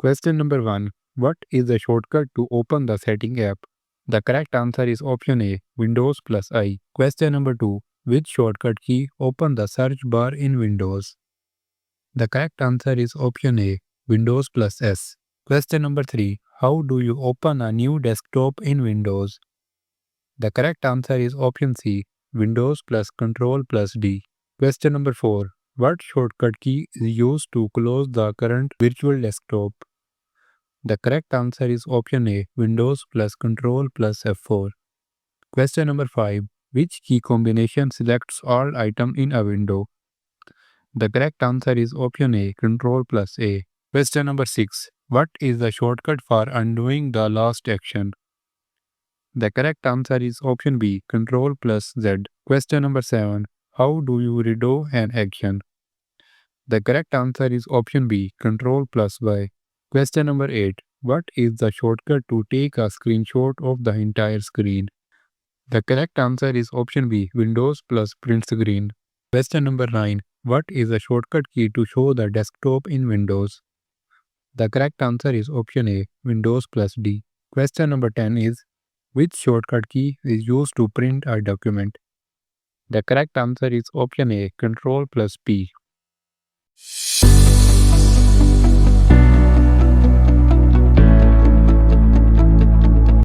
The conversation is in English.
Question number 1. What is the shortcut to open the setting app? The correct answer is option A, Windows plus I. Question number 2. Which shortcut key open the search bar in Windows? The correct answer is option A, Windows plus S. Question number 3. How do you open a new desktop in Windows? The correct answer is option C, Windows plus Control plus D. Question number 4. What shortcut key is used to close the current virtual desktop? The correct answer is option A, Windows plus Control plus F4. Question number 5. Which key combination selects all items in a window? The correct answer is option A, Control plus A. Question number 6. What is the shortcut for undoing the last action? The correct answer is option B, Control plus Z. Question number 7. How do you redo an action? The correct answer is option B, Control plus Y. Question number 8. What is the shortcut to take a screenshot of the entire screen? The correct answer is option B, Windows plus print screen. Question number 9. What is the shortcut key to show the desktop in Windows? The correct answer is option A, Windows plus D. Question number 10 is, which shortcut key is used to print a document? The correct answer is option A, Control plus P.